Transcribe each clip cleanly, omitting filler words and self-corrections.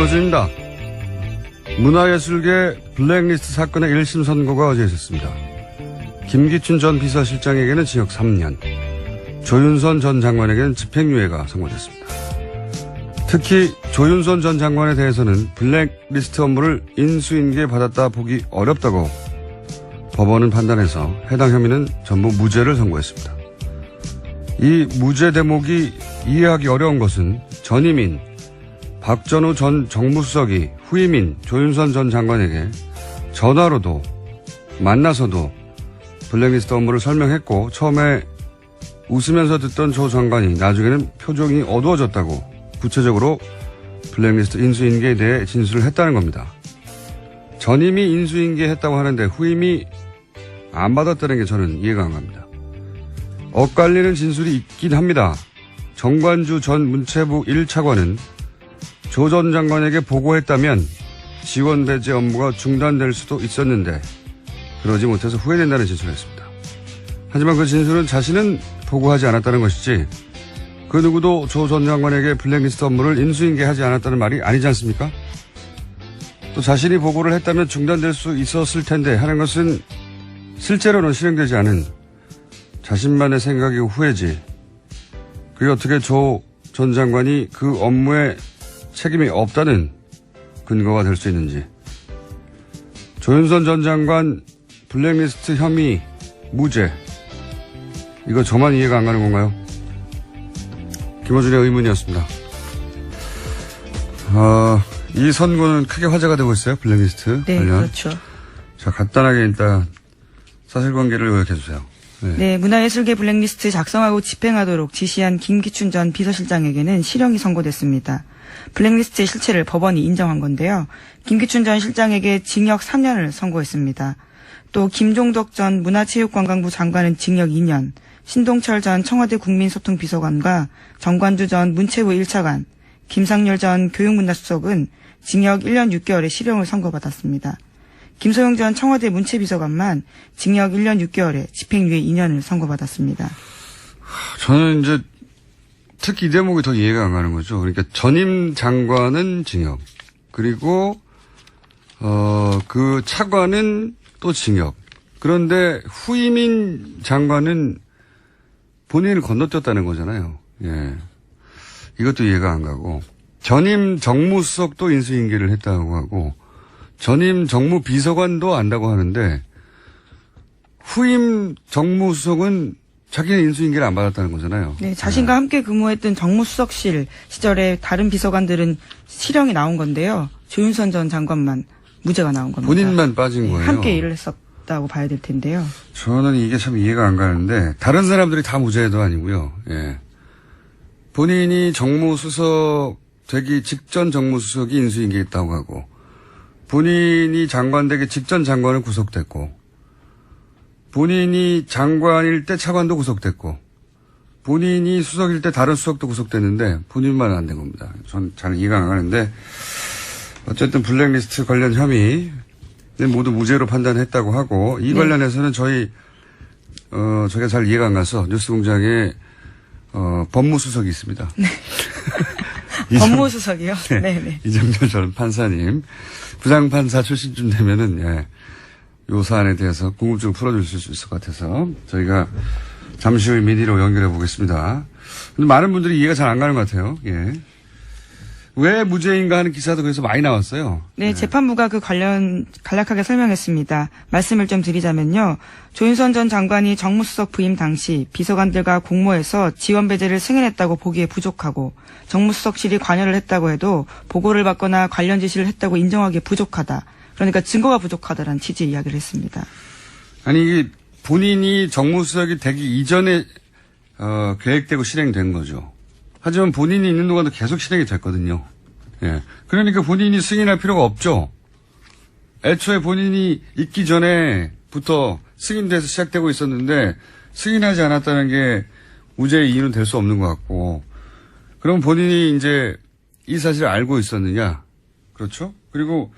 김어준입니다. 문화예술계 블랙리스트 사건의 1심 선고가 어제 있었습니다. 김기춘 전 비서실장에게는 징역 3년, 조윤선 전 장관에게는 집행유예가 선고됐습니다. 특히 조윤선 전 장관에 대해서는 블랙리스트 업무를 인수인계 받았다 보기 어렵다고 법원은 판단해서 해당 혐의는 전부 무죄를 선고했습니다. 이 무죄 대목이 이해하기 어려운 것은 전임인 박전우 전 정무수석이 후임인 조윤선 전 장관에게 전화로도 만나서도 블랙리스트 업무를 설명했고 처음에 웃으면서 듣던 조 장관이 나중에는 표정이 어두워졌다고 구체적으로 블랙리스트 인수인계에 대해 진술을 했다는 겁니다. 전임이 인수인계했다고 하는데 후임이 안 받았다는 게 저는 이해가 안 갑니다. 엇갈리는 진술이 있긴 합니다. 정관주 전 문체부 1차관은 조 전 장관에게 보고했다면 지원 배제 업무가 중단될 수도 있었는데 그러지 못해서 후회된다는 진술을 했습니다. 하지만 그 진술은 자신은 보고하지 않았다는 것이지 그 누구도 조 전 장관에게 블랙리스트 업무를 인수인계하지 않았다는 말이 아니지 않습니까? 또 자신이 보고를 했다면 중단될 수 있었을 텐데 하는 것은 실제로는 실행되지 않은 자신만의 생각이고 후회지. 그게 어떻게 조 전 장관이 그 업무에 책임이 없다는 근거가 될 수 있는지. 조윤선 전 장관 블랙리스트 혐의 무죄. 이거 저만 이해가 안 가는 건가요? 김어준의 의문이었습니다. 이 선고는 크게 화제가 되고 있어요. 블랙리스트 네, 관련. 그렇죠. 자, 간단하게 일단 사실관계를 요약해 주세요. 네, 문화예술계 블랙리스트 작성하고 집행하도록 지시한 김기춘 전 비서실장에게는 실형이 선고됐습니다. 블랙리스트의 실체를 법원이 인정한 건데요. 김기춘 전 실장에게 징역 3년을 선고했습니다. 또 김종덕 전 문화체육관광부 장관은 징역 2년, 신동철 전 청와대 국민소통비서관과 정관주 전 문체부 1차관, 김상렬 전 교육문화수석은 징역 1년 6개월의 실형을 선고받았습니다. 김소영 전 청와대 문체비서관만 징역 1년 6개월에 집행유예 2년을 선고받았습니다. 저는 이제 특히 이 대목이 더 이해가 안 가는 거죠. 그러니까 전임 장관은 징역, 그리고 그 차관은 또 징역. 그런데 후임인 장관은 본인을 건너뛰었다는 거잖아요. 예. 이것도 이해가 안 가고 전임 정무수석도 인수인계를 했다고 하고 전임 정무비서관도 안다고 하는데 후임 정무수석은 자기는 인수인계를 안 받았다는 거잖아요. 네, 자신과 함께 근무했던 정무수석실 시절에 다른 비서관들은 실형이 나온 건데요. 조윤선 전 장관만 무죄가 나온 겁니다. 본인만 빠진 거예요. 함께 일을 했었다고 봐야 될 텐데요. 저는 이게 참 이해가 안 가는데 다른 사람들이 다 무죄도 아니고요. 예. 본인이 정무수석 되기 직전 정무수석이 인수인계했다고 하고 본인이 장관 되기 직전 장관은 구속됐고 본인이 장관일 때 차관도 구속됐고 본인이 수석일 때 다른 수석도 구속됐는데 본인만 안 된 겁니다. 전 잘 이해가 안 가는데 어쨌든 블랙리스트 관련 혐의는 모두 무죄로 판단했다고 하고 이 관련해서는 저희가 잘 이해가 안 가서 뉴스공장에 법무수석이 있습니다. 네. 법무수석이요? 네. 이정렬 전 판사님 부장판사 출신쯤 되면은 요 사안에 대해서 궁금증을 풀어주실 수 있을 것 같아서 저희가 잠시 후에 미디로 연결해 보겠습니다. 근데 많은 분들이 이해가 잘 안 가는 것 같아요. 예. 왜 무죄인가 하는 기사도 그래서 많이 나왔어요. 네, 재판부가 그 관련 간략하게 설명했습니다. 말씀을 좀 드리자면요. 조윤선 전 장관이 정무수석 부임 당시 비서관들과 공모해서 지원 배제를 승인했다고 보기에 부족하고 정무수석실이 관여를 했다고 해도 보고를 받거나 관련 지시를 했다고 인정하기에 부족하다. 그러니까 증거가 부족하다라는 취지의 이야기를 했습니다. 아니 이게 본인이 정무수석이 되기 이전에 계획되고 실행된 거죠. 하지만 본인이 있는 동안도 계속 실행이 됐거든요. 예. 그러니까 본인이 승인할 필요가 없죠. 애초에 본인이 있기 전에부터 승인돼서 시작되고 있었는데 승인하지 않았다는 게 무죄의 이유는 될 수 없는 것 같고 그럼 본인이 이제 이 사실을 알고 있었느냐. 그렇죠? 그리고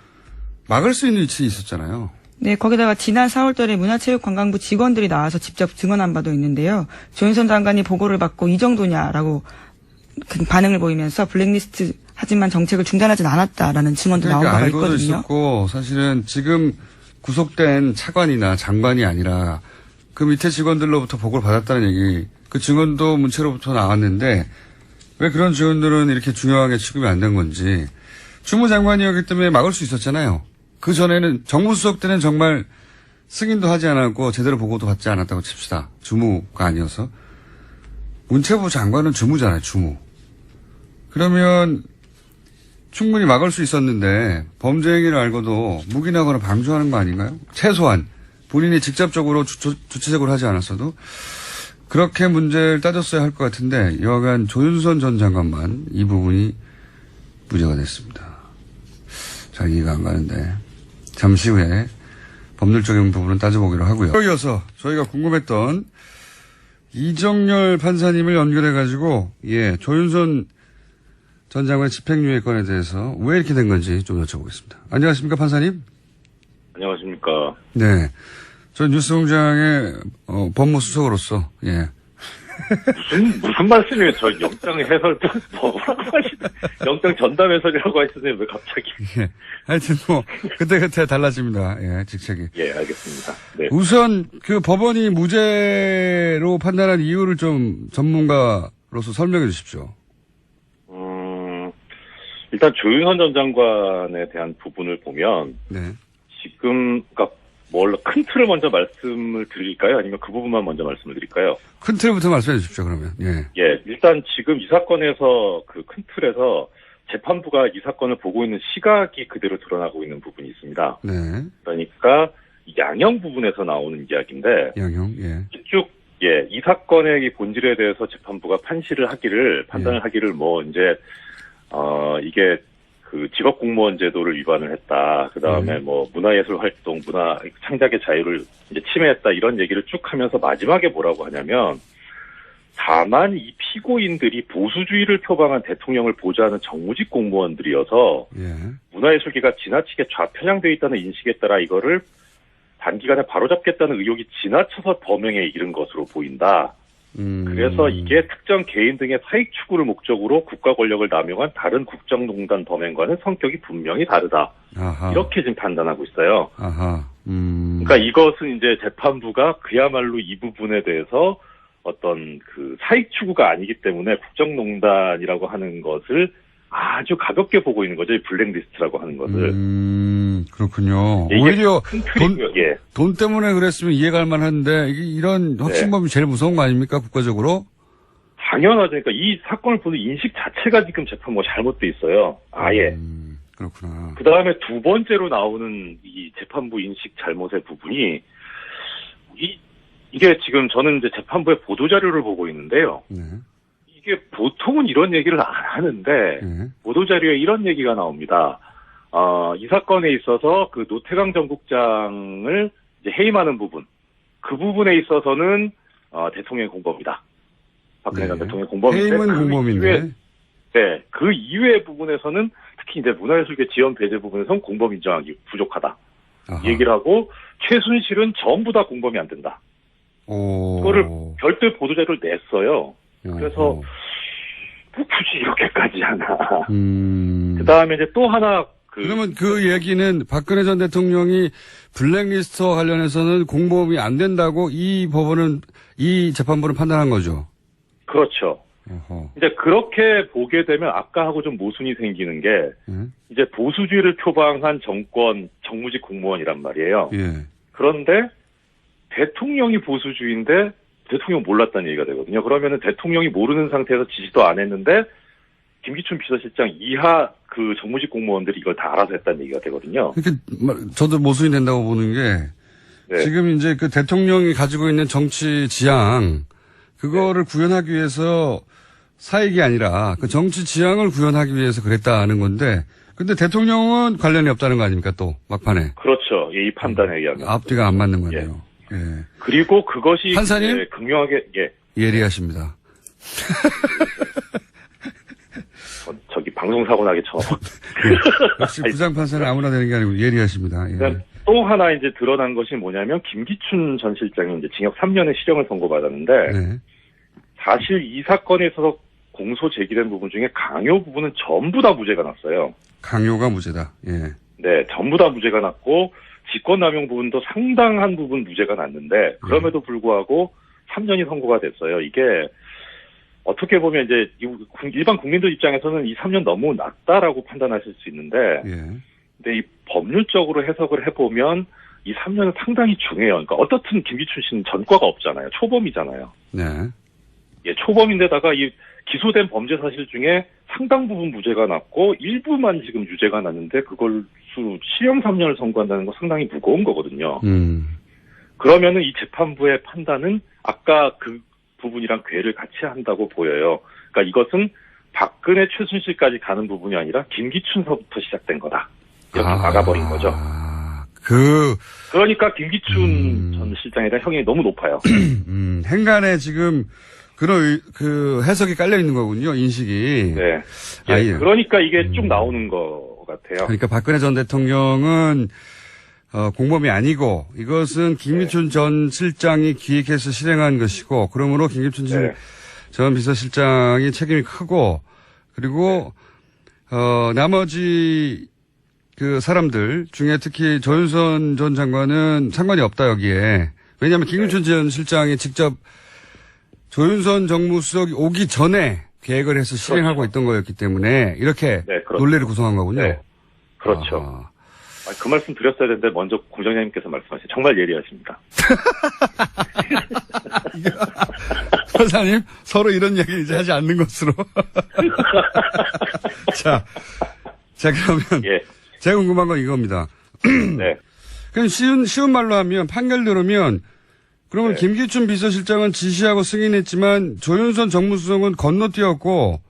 막을 수 있는 위치에 있었잖아요. 네, 거기다가 지난 4월달에 문화체육관광부 직원들이 나와서 직접 증언한 바도 있는데요. 조윤선 장관이 보고를 받고 이 정도냐라고 반응을 보이면서 블랙리스트 하지만 정책을 중단하진 않았다라는 증언도 나온 바가 알고도 있거든요. 있었고 사실은 지금 구속된 차관이나 장관이 아니라 그 밑에 직원들로부터 보고를 받았다는 얘기, 그 증언도 문체로부터 나왔는데 왜 그런 증언들은 이렇게 중요하게 취급이 안 된 건지. 주무장관이었기 때문에 막을 수 있었잖아요. 그 전에는 정무수석 때는 정말 승인도 하지 않았고 제대로 보고도 받지 않았다고 칩시다. 주무가 아니어서. 문체부 장관은 주무잖아요. 주무. 그러면 충분히 막을 수 있었는데 범죄 행위를 알고도 묵인하거나 방조하는 거 아닌가요? 최소한 본인이 직접적으로 주체적으로 하지 않았어도 그렇게 문제를 따졌어야 할 것 같은데 여하간 조윤선 전 장관만 이 부분이 문제가 됐습니다. 잘 이해가 안 가는데 잠시 후에 법률적인 부분은 따져보기로 하고요. 이어서 저희가 궁금했던 이정열 판사님을 연결해가지고 조윤선 전 장관의 집행유예 건에 대해서 왜 이렇게 된 건지 좀 여쭤보겠습니다. 안녕하십니까 판사님? 안녕하십니까. 네. 저 뉴스공장의 법무수석으로서 무슨 말씀이에요? 저 영장 해설 뭐라고 하시나? 영장 전담 해설이라고 하시는데 왜 갑자기? 하여튼 그때 달라집니다. 직책이. 알겠습니다. 네. 우선 그 법원이 무죄로 판단한 이유를 좀 전문가로서 설명해 주십시오. 일단 조윤선 전 장관에 대한 부분을 보면 지금 그러니까 큰 틀을 먼저 말씀을 드릴까요? 아니면 그 부분만 먼저 말씀을 드릴까요? 큰 틀부터 말씀해 주십시오, 그러면. 일단 지금 이 사건에서 그 큰 틀에서 재판부가 이 사건을 보고 있는 시각이 그대로 드러나고 있는 부분이 있습니다. 네. 그러니까 양형 부분에서 나오는 이야기인데. 양형, 쭉, 이 사건의 본질에 대해서 재판부가 판단을 하기를 이게 그 직업 공무원 제도를 위반을 했다. 그 다음에 문화예술 활동, 문화 창작의 자유를 이제 침해했다. 이런 얘기를 쭉 하면서 마지막에 뭐라고 하냐면, 다만 이 피고인들이 보수주의를 표방한 대통령을 보좌하는 정무직 공무원들이어서 문화예술계가 지나치게 좌편향되어 있다는 인식에 따라 이거를 단기간에 바로잡겠다는 의욕이 지나쳐서 범행에 이른 것으로 보인다. 그래서 이게 특정 개인 등의 사익 추구를 목적으로 국가 권력을 남용한 다른 국정농단 범행과는 성격이 분명히 다르다. 아하. 이렇게 지금 판단하고 있어요. 그러니까 이것은 이제 재판부가 그야말로 이 부분에 대해서 어떤 그 사익 추구가 아니기 때문에 국정농단이라고 하는 것을 아주 가볍게 보고 있는 거죠. 이 블랙리스트라고 하는 것을. 그렇군요. 오히려 돈 때문에 그랬으면 이해갈 만한데 이런 확신범이 제일 무서운 거 아닙니까? 국가적으로? 당연하죠. 그러니까 이 사건을 보는 인식 자체가 지금 재판부가 잘못돼 있어요. 아예. 그렇구나. 그 다음에 두 번째로 나오는 이 재판부 인식 잘못의 부분이 이게 지금 저는 이제 재판부의 보도자료를 보고 있는데요. 이게 보통은 이런 얘기를 안 하는데 보도자료에 이런 얘기가 나옵니다. 이 사건에 있어서 그 노태강 전 국장을 이제 해임하는 부분, 그 부분에 있어서는 대통령의 공범이다. 박근혜 전 대통령의 공범인데 해임은 공범인데. 그 이외의 부분에서는 특히 이제 문화예술계 지원 배제 부분에서는 공범 인정하기 부족하다. 이 얘기를 하고 최순실은 전부 다 공범이 안 된다. 그거를 별도의 보도자료를 냈어요. 그래서 굳이 이렇게까지 하나. 그 다음에 이제 또 하나 그러면 그 얘기는 박근혜 전 대통령이 블랙리스트와 관련해서는 공범이 안 된다고 이 재판부는 판단한 거죠. 그렇죠. 이제 그렇게 보게 되면 아까하고 좀 모순이 생기는 게 이제 보수주의를 표방한 정무직 공무원이란 말이에요. 그런데 대통령이 보수주의인데 대통령 몰랐다는 얘기가 되거든요. 그러면은 대통령이 모르는 상태에서 지시도 안 했는데 김기춘 비서실장 이하 그 정무직 공무원들이 이걸 다 알아서 했다는 얘기가 되거든요. 그러니까 저도 모순이 된다고 보는 게 지금 이제 그 대통령이 가지고 있는 정치 지향 그거를 구현하기 위해서 사익이 아니라 그 정치 지향을 구현하기 위해서 그랬다는 건데 근데 대통령은 관련이 없다는 거 아닙니까 또 막판에. 그렇죠. 이 판단에 의하면. 앞뒤가 안 맞는 거네요. 그리고 그것이 판사님 극명하게 예리하십니다. 저기 방송사고 나게 처음. 역시 부장판사는 아무나 되는 게 아니고 예리하십니다. 또 하나 이제 드러난 것이 뭐냐면 김기춘 전 실장이 이제 징역 3년의 실형을 선고받았는데 사실 이 사건에 있어서 공소 제기된 부분 중에 강요 부분은 전부 다 무죄가 났어요. 강요가 무죄다. 예. 네, 전부 다 무죄가 났고 직권남용 부분도 상당한 부분 무죄가 났는데 그럼에도 불구하고 3년이 선고가 됐어요. 이게 어떻게 보면 이제 일반 국민들 입장에서는 이 3년 너무 낮다라고 판단하실 수 있는데, 예. 근데 이 법률적으로 해석을 해보면 이 3년은 상당히 중요해요. 그러니까 어떻든 김기춘 씨는 전과가 없잖아요. 초범이잖아요. 네. 예, 초범인데다가 이 기소된 범죄 사실 중에 상당 부분 무죄가 났고 일부만 지금 유죄가 났는데 그걸 실형 3년을 선고한다는 건 상당히 무거운 거거든요. 그러면은 이 재판부의 판단은 아까 그 부분이랑 궤를 같이 한다고 보여요. 그러니까 이것은 박근혜 최순실까지 가는 부분이 아니라 김기춘서부터 시작된 거다. 이렇게 막아버린 거죠. 그러니까 김기춘 전 실장에 대한 형이 너무 높아요. 행간에 지금 그런 그 해석이 깔려 있는 거군요. 인식이. 네. 예. 그러니까 이게 쭉 나오는 것 같아요. 그러니까 박근혜 전 대통령은 공범이 아니고 이것은 김기춘 전 실장이 기획해서 실행한 것이고 그러므로 김기춘 전 비서실장이 책임이 크고 그리고 나머지 그 사람들 중에 특히 조윤선 전 장관은 상관이 없다 여기에. 왜냐하면 김기춘 전 실장이 직접 조윤선 정무수석이 오기 전에 계획을 해서 실행하고 있던 거였기 때문에 이렇게 논리를 구성한 거군요. 네. 그렇죠. 그 말씀 드렸어야 되는데 먼저 공장장님께서 말씀하신 정말 예리하십니다. 선사님 서로 이런 얘기를 이제 하지 않는 것으로. 자 그러면 제가 궁금한 건 이겁니다. 네. 그럼 쉬운 말로 하면 판결 들으면 그러면 김기춘 비서실장은 지시하고 승인했지만 조윤선 정무수석은 건너뛰었고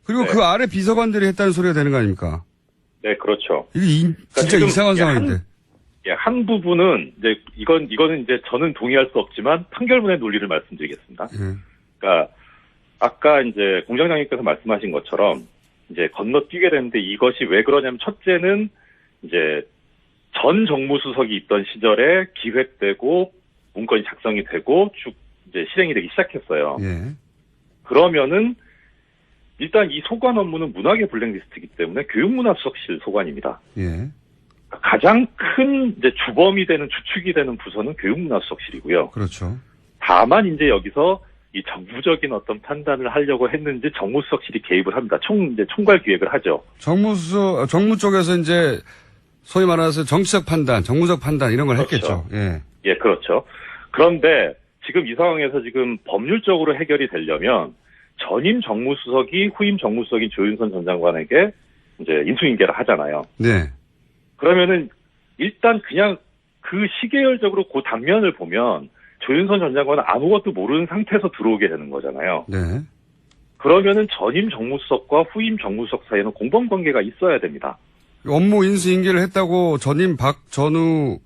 그리고 그 아래 비서관들이 했다는 소리가 되는 거 아닙니까? 네, 그렇죠. 이게 진짜 이상한 상황인데. 한 부분은 이제 이거는 이제 저는 동의할 수 없지만 판결문의 논리를 말씀드리겠습니다. 그러니까 아까 이제 공장장님께서 말씀하신 것처럼 이제 건너뛰게 되는데 이것이 왜 그러냐면 첫째는 이제 전 정무수석이 있던 시절에 기획되고 문건이 작성이 되고 쭉 이제 실행이 되기 시작했어요. 예. 그러면은 일단 이 소관 업무는 문화계 블랙리스트이기 때문에 교육문화수석실 소관입니다. 예. 가장 큰 이제 주범이 되는 주축이 되는 부서는 교육문화수석실이고요. 그렇죠. 다만 이제 여기서 이 정부적인 어떤 판단을 하려고 했는지 정무수석실이 개입을 합니다. 이제 총괄 기획을 하죠. 정무 쪽에서 이제 소위 말해서 정치적 판단, 정무적 판단 이런 걸 그렇죠. 했겠죠. 예. 예, 그렇죠. 그런데 지금 이 상황에서 지금 법률적으로 해결이 되려면 전임 정무수석이 후임 정무수석인 조윤선 전 장관에게 이제 인수인계를 하잖아요. 네. 그러면은 일단 그냥 그 시계열적으로 그 단면을 보면 조윤선 전 장관은 아무것도 모르는 상태에서 들어오게 되는 거잖아요. 네. 그러면은 전임 정무수석과 후임 정무수석 사이에는 공범 관계가 있어야 됩니다. 업무 인수인계를 했다고 전임 박전우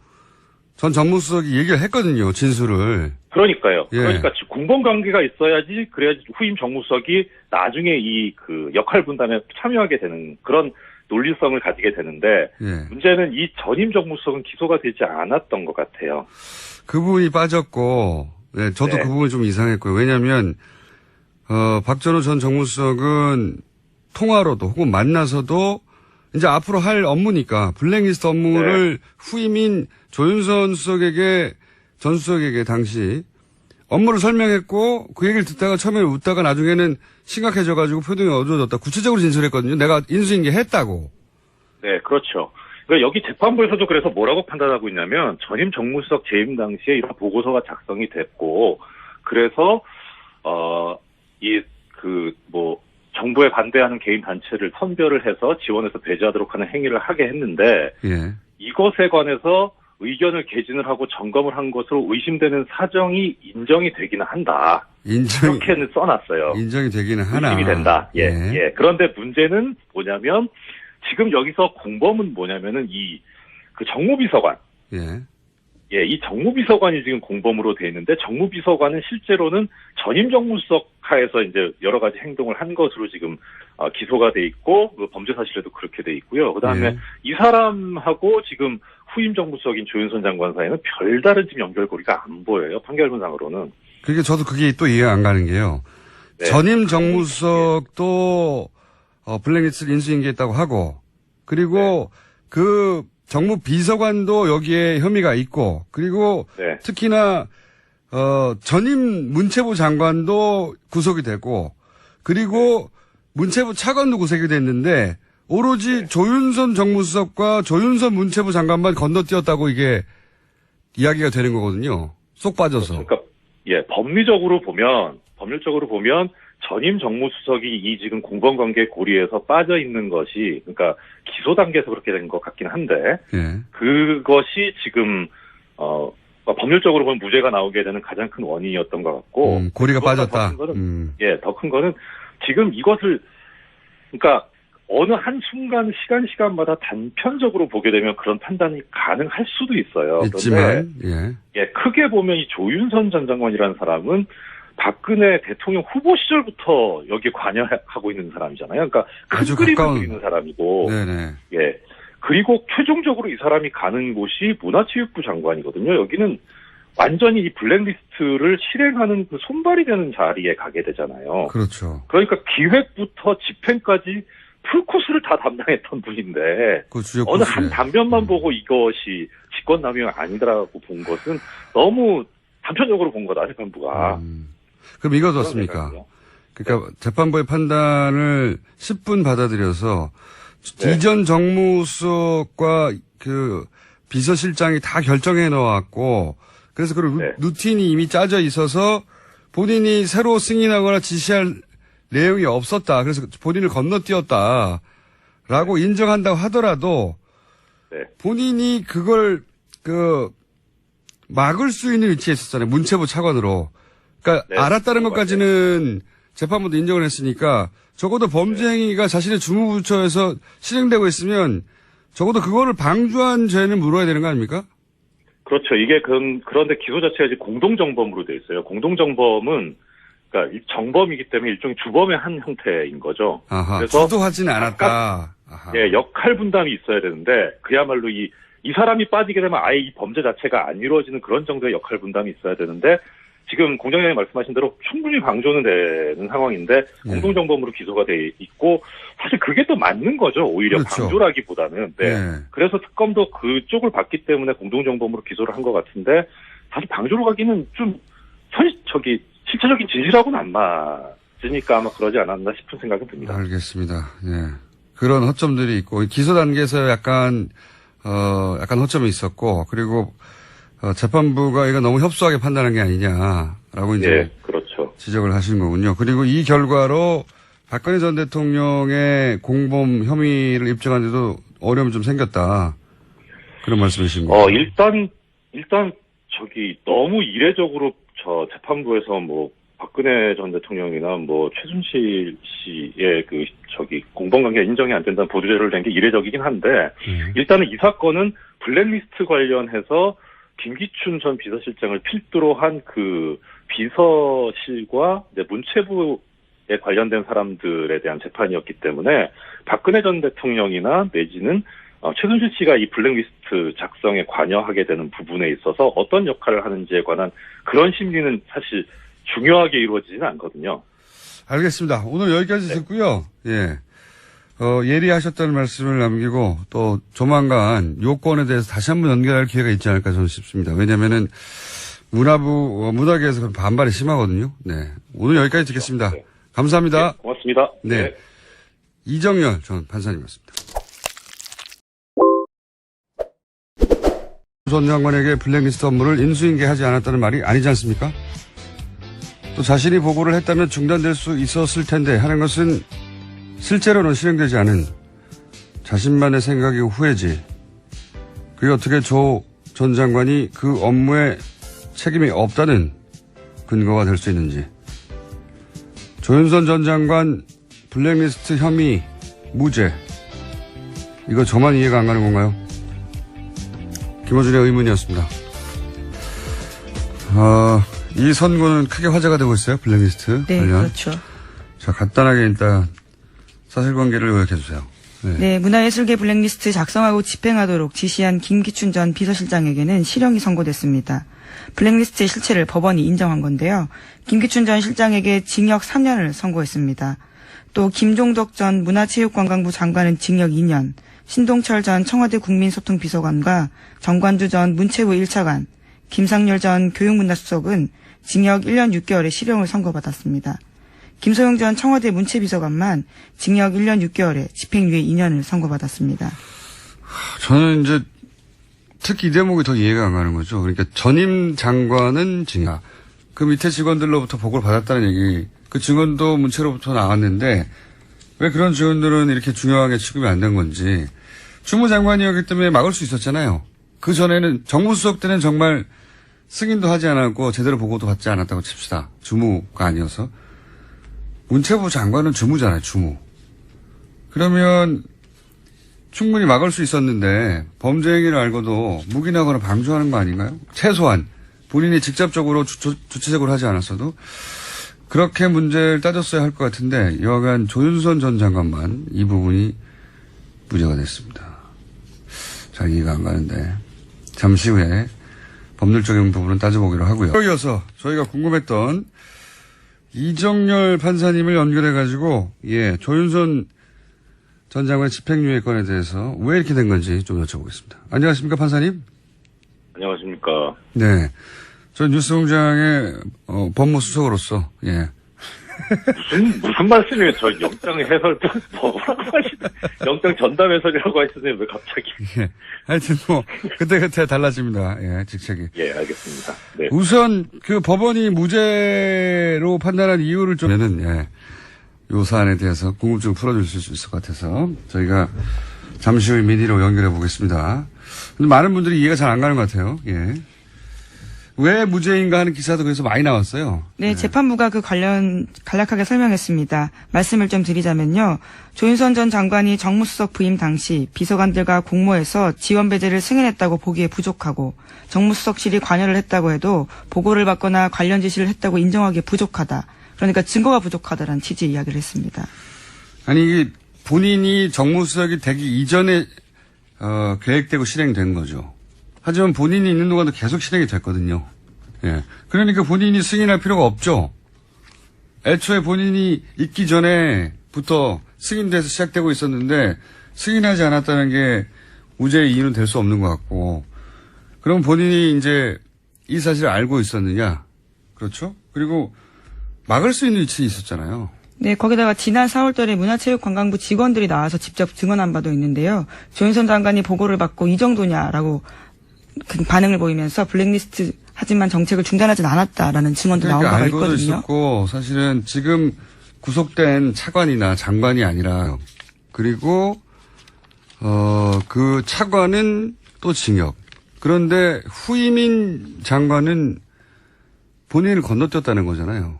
전 정무수석이 얘기를 했거든요. 진술을. 그러니까요. 예. 그러니까 공범 관계가 있어야지 그래야지 후임 정무수석이 나중에 이 그 역할 분담에 참여하게 되는 그런 논리성을 가지게 되는데 문제는 이 전임 정무수석은 기소가 되지 않았던 것 같아요. 그 부분이 빠졌고, 네, 저도 그 부분이 좀 이상했고요. 왜냐하면 박전우 전 정무수석은 통화로도 혹은 만나서도 이제 앞으로 할 업무니까 블랙리스트 업무를 후임인 조윤선 전 수석에게 당시 업무를 설명했고 그 얘기를 듣다가 처음에 웃다가 나중에는 심각해져가지고 표정이 어두워졌다. 구체적으로 진술했거든요. 내가 인수인계 했다고. 네, 그렇죠. 그러니까 여기 재판부에서도 그래서 뭐라고 판단하고 있냐면 전임 정무수석 재임 당시에 이런 보고서가 작성이 됐고 그래서 정부에 반대하는 개인 단체를 선별을 해서 지원해서 배제하도록 하는 행위를 하게 했는데 이것에 관해서 의견을 개진을 하고 점검을 한 것으로 의심되는 사정이 인정이 되기는 한다. 이렇게는 써놨어요. 인정이 되기는 하나. 의심이 된다. 예. 그런데 문제는 뭐냐면 지금 여기서 공범은 뭐냐면은 그 정무비서관. 이 정무비서관이 지금 공범으로 돼 있는데 정무비서관은 실제로는 전임 정무수석 하에서 이제 여러 가지 행동을 한 것으로 지금 기소가 돼 있고 그 범죄 사실에도 그렇게 돼 있고요. 그다음에 이 사람하고 지금 후임 정무수석인 조윤선 장관 사이는 별다른 지금 연결고리가 안 보여요. 판결문상으로는. 저도 그게 또 이해가 안 가는 게요. 네. 전임 정무수석도 블랙리스트를 인수인계했다고 하고 그리고 그 정무 비서관도 여기에 혐의가 있고 그리고 네. 특히나 전임 문체부 장관도 구속이 되고 그리고 문체부 차관도 구속이 됐는데 오로지 조윤선 정무수석과 조윤선 문체부 장관만 건너뛰었다고 이게 이야기가 되는 거거든요. 쏙 빠져서. 그러니까 법률적으로 보면 전임 정무수석이 이 지금 공범관계 고리에서 빠져 있는 것이 그러니까 기소 단계에서 그렇게 된 것 같긴 한데 예. 그것이 지금 법률적으로 보면 무죄가 나오게 되는 가장 큰 원인이었던 것 같고 고리가 그것보다 빠졌다. 더 큰 거는 지금 이것을 그러니까 어느 한 순간 시간마다 단편적으로 보게 되면 그런 판단이 가능할 수도 있어요. 있지만 크게 보면 이 조윤선 전 장관이라는 사람은 박근혜 대통령 후보 시절부터 여기에 관여하고 있는 사람이잖아요. 그러니까 큰 아주 그림을 가까운 그리는 사람이고, 네네. 그리고 최종적으로 이 사람이 가는 곳이 문화체육부 장관이거든요. 여기는 완전히 이 블랙리스트를 실행하는 그 손발이 되는 자리에 가게 되잖아요. 그렇죠. 그러니까 기획부터 집행까지 풀코스를 다 담당했던 분인데 그 주요 어느 코스에. 한 단면만 보고 이것이 직권남용이 아니더라고 본 것은 너무 단편적으로 본 거다 재판부가. 그럼 이거 어떻습니까? 그러니까 재판부의 판단을 10분 받아들여서 이전 정무수석과 그 비서실장이 다 결정해 놓았고 그래서 그 루틴이 이미 짜져 있어서 본인이 새로 승인하거나 지시할 내용이 없었다. 그래서 본인을 건너뛰었다라고 인정한다고 하더라도 본인이 그걸 막을 수 있는 위치에 있었잖아요. 문체부 차관으로. 그러니까 알았다는 것까지는 재판부도 인정을 했으니까 적어도 범죄 행위가 자신의 주무부처에서 실행되고 있으면 적어도 그거를 방조한 죄는 물어야 되는 거 아닙니까? 그렇죠. 이게 그런데 기소 자체가 이제 공동정범으로 돼 있어요. 공동정범은 그러니까 정범이기 때문에 일종의 주범의 한 형태인 거죠. 아하, 그래서 주도하지는 않았다. 아하. 역할 분담이 있어야 되는데 그야말로 이 사람이 빠지게 되면 아예 이 범죄 자체가 안 이루어지는 그런 정도의 역할 분담이 있어야 되는데 지금 공장장님 말씀하신 대로 충분히 방조는 되는 상황인데 공동정범으로 기소가 돼 있고 사실 그게 또 맞는 거죠. 오히려 그렇죠. 방조라기보다는. 그래서 특검도 그쪽을 봤기 때문에 공동정범으로 기소를 한 것 같은데 사실 방조로 가기는 좀 실체적인 진실하고는 안 맞으니까 아마 그러지 않았나 싶은 생각이 듭니다. 알겠습니다. 그런 허점들이 있고 기소 단계에서 약간 허점이 있었고 그리고 재판부가 이거 너무 협소하게 판단한 게 아니냐라고 이제 그렇죠. 지적을 하신 거군요. 그리고 이 결과로 박근혜 전 대통령의 공범 혐의를 입증하는데도 어려움이 좀 생겼다. 그런 말씀이신 거예요. 일단 너무 이례적으로 재판부에서 박근혜 전 대통령이나 최순실 씨의 공범관계가 인정이 안 된다는 보도자료를 낸 게 이례적이긴 한데 일단은 이 사건은 블랙리스트 관련해서 김기춘 전 비서실장을 필두로 한 그 비서실과 이제 문체부에 관련된 사람들에 대한 재판이었기 때문에 박근혜 전 대통령이나 내지는 최순실 씨가 이 블랙리스트 작성에 관여하게 되는 부분에 있어서 어떤 역할을 하는지에 관한 그런 심리는 사실 중요하게 이루어지지는 않거든요. 알겠습니다. 오늘 여기까지 듣고요. 예리하셨다는 말씀을 남기고 또 조만간 요건에 대해서 다시 한번 연결할 기회가 있지 않을까 저는 싶습니다. 왜냐면은 문화계에서 반발이 심하거든요. 오늘 여기까지 듣겠습니다. 감사합니다. 고맙습니다. 이정열 전 판사님이었습니다. 전 장관에게 블랙리스트 업무를 인수인계하지 않았다는 말이 아니지 않습니까? 또 자신이 보고를 했다면 중단될 수 있었을 텐데 하는 것은 실제로는 실행되지 않은 자신만의 생각이고 후회지. 그게 어떻게 조 전 장관이 그 업무에 책임이 없다는 근거가 될 수 있는지. 조윤선 전 장관 블랙리스트 혐의 무죄. 이거 저만 이해가 안 가는 건가요? 김어준의 의문이었습니다. 이 선고는 크게 화제가 되고 있어요. 블랙리스트 네, 관련. 그렇죠. 자, 간단하게 일단 사실관계를 요약해 주세요. 문화예술계 블랙리스트 작성하고 집행하도록 지시한 김기춘 전 비서실장에게는 실형이 선고됐습니다. 블랙리스트의 실체를 법원이 인정한 건데요. 김기춘 전 실장에게 징역 3년을 선고했습니다. 또 김종덕 전 문화체육관광부 장관은 징역 2년, 신동철 전 청와대 국민소통비서관과 정관주 전 문체부 1차관, 김상렬 전 교육문화수석은 징역 1년 6개월의 실형을 선고받았습니다. 김소영 전 청와대 문체비서관만 징역 1년 6개월에 집행유예 2년을 선고받았습니다. 저는 이제 특히 이 대목이 더 이해가 안 가는 거죠. 그러니까 전임 장관은 징역, 그 밑에 직원들로부터 보고를 받았다는 얘기, 그 증언도 문체로부터 나왔는데 왜 그런 증언들은 이렇게 중요하게 취급이 안 된 건지. 주무장관이었기 때문에 막을 수 있었잖아요. 그 전에는 정무수석 때는 정말 승인도 하지 않았고 제대로 보고도 받지 않았다고 칩시다. 주무가 아니어서. 문체부 장관은 주무잖아요. 주무. 그러면 충분히 막을 수 있었는데 범죄 행위를 알고도 묵인하거나 방조하는 거 아닌가요? 최소한 본인이 직접적으로 주체적으로 하지 않았어도 그렇게 문제를 따졌어야 할 것 같은데 여하간 조윤선 전 장관만 이 부분이 무죄가 됐습니다. 잘 이해가 안 가는데 잠시 후에 법률적인 부분은 따져보기로 하고요. 이어서 저희가 궁금했던 이정열 판사님을 연결해가지고 조윤선 전 장관의 집행유예 건에 대해서 왜 이렇게 된 건지 좀 여쭤보겠습니다. 안녕하십니까 판사님? 안녕하십니까. 네. 전 뉴스공장의 법무수석으로서 무슨 말씀이에요? 저 영장 해설 뭐라고 하시나? 영장 전담 해설이라고 하시네요. 왜 갑자기? 하여튼 그때 달라집니다. 직책이. 알겠습니다. 네. 우선 그 법원이 무죄로 판단한 이유를 좀은 요 사안에 대해서 궁금증 풀어주실 수 있을 것 같아서 저희가 잠시 후에 미디로 연결해 보겠습니다. 근데 많은 분들이 이해가 잘 안 가는 것 같아요. 왜 무죄인가 하는 기사도 그래서 많이 나왔어요. 네, 재판부가 그 관련 간략하게 설명했습니다. 말씀을 좀 드리자면요. 조윤선 전 장관이 정무수석 부임 당시 비서관들과 공모해서 지원 배제를 승인했다고 보기에 부족하고 정무수석실이 관여를 했다고 해도 보고를 받거나 관련 지시를 했다고 인정하기에 부족하다. 그러니까 증거가 부족하다라는 취지의 이야기를 했습니다. 아니 이게 본인이 정무수석이 되기 이전에 계획되고 실행된 거죠. 하지만 본인이 있는 동안도 계속 실행이 됐거든요. 그러니까 본인이 승인할 필요가 없죠. 애초에 본인이 있기 전에부터 승인돼서 시작되고 있었는데 승인하지 않았다는 게 무죄의 이유는 될 수 없는 것 같고. 그럼 본인이 이제 이 사실을 알고 있었느냐? 그렇죠? 그리고 막을 수 있는 위치에 있었잖아요. 네, 거기다가 지난 4월달에 문화체육관광부 직원들이 나와서 직접 증언한 바도 있는데요. 조윤선 장관이 보고를 받고 이 정도냐라고 그 반응을 보이면서 블랙리스트 하지만 정책을 중단하진 않았다라는 증언도 나온 바가 있거든요. 알고도 있었고 사실은 지금 구속된 차관이나 장관이 아니라 그리고 그 차관은 또 징역. 그런데 후임인 장관은 본인을 건너뛰었다는 거잖아요.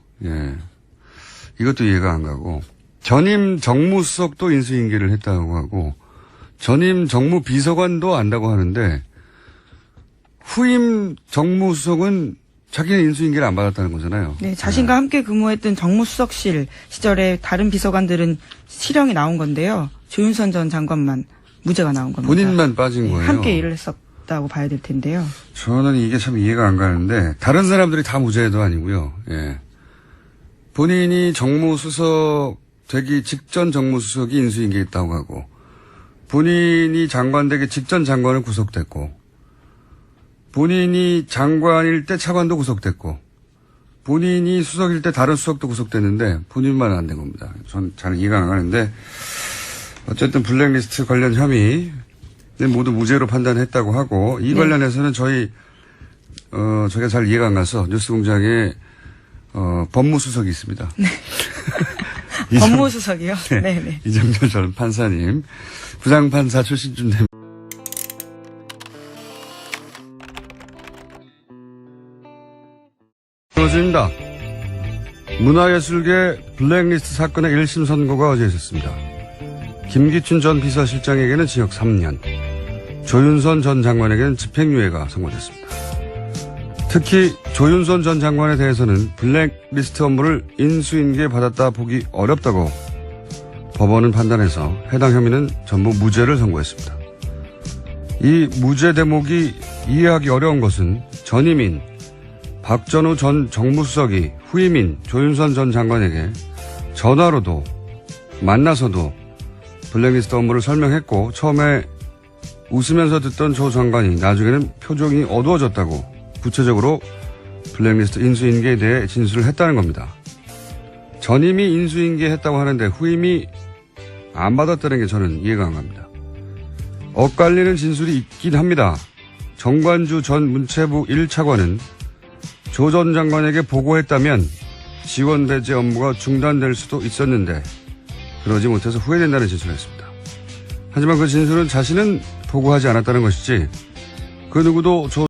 이것도 이해가 안 가고 전임 정무수석도 인수인계를 했다고 하고 전임 정무비서관도 안다고 하는데 후임 정무수석은 자기는 인수인계를 안 받았다는 거잖아요. 네, 자신과 함께 근무했던 정무수석실 시절에 다른 비서관들은 실형이 나온 건데요. 조윤선 전 장관만 무죄가 나온 겁니다. 본인만 빠진 거예요. 함께 일을 했었다고 봐야 될 텐데요. 저는 이게 참 이해가 안 가는데 다른 사람들이 다 무죄도 아니고요. 본인이 정무수석 되기 직전 정무수석이 인수인계했다고 하고 본인이 장관 되기 직전 장관은 구속됐고 본인이 장관일 때 차관도 구속됐고 본인이 수석일 때 다른 수석도 구속됐는데 본인만 안 된 겁니다. 전 잘 이해가 안 가는데 어쨌든 블랙리스트 관련 혐의는 모두 무죄로 판단했다고 하고 이 관련해서는 저희가 잘 이해가 안 가서 뉴스공장에 법무수석이 있습니다. 네. 법무수석이요? 네. 이정열 전 판사님 부장판사 출신쯤 됩니다. 입니다. 문화예술계 블랙리스트 사건의 1심 선고가 어제 있었습니다. 김기춘 전 비서실장에게는 징역 3년, 조윤선 전 장관에게는 집행유예가 선고됐습니다. 특히 조윤선 전 장관에 대해서는 블랙리스트 업무를 인수인계 받았다 보기 어렵다고 법원은 판단해서 해당 혐의는 전부 무죄를 선고했습니다. 이 무죄 대목이 이해하기 어려운 것은 전임인 박전후 전 정무수석이 후임인 조윤선 전 장관에게 전화로도 만나서도 블랙리스트 업무를 설명했고 처음에 웃으면서 듣던 조 장관이 나중에는 표정이 어두워졌다고 구체적으로 블랙리스트 인수인계에 대해 진술을 했다는 겁니다. 전임이 인수인계했다고 하는데 후임이 안 받았다는 게 저는 이해가 안 갑니다. 엇갈리는 진술이 있긴 합니다. 정관주 전 문체부 1차관은 조 전 장관에게 보고했다면 지원 배제 업무가 중단될 수도 있었는데 그러지 못해서 후회된다는 진술을 했습니다. 하지만 그 진술은 자신은 보고하지 않았다는 것이지 그 누구도 조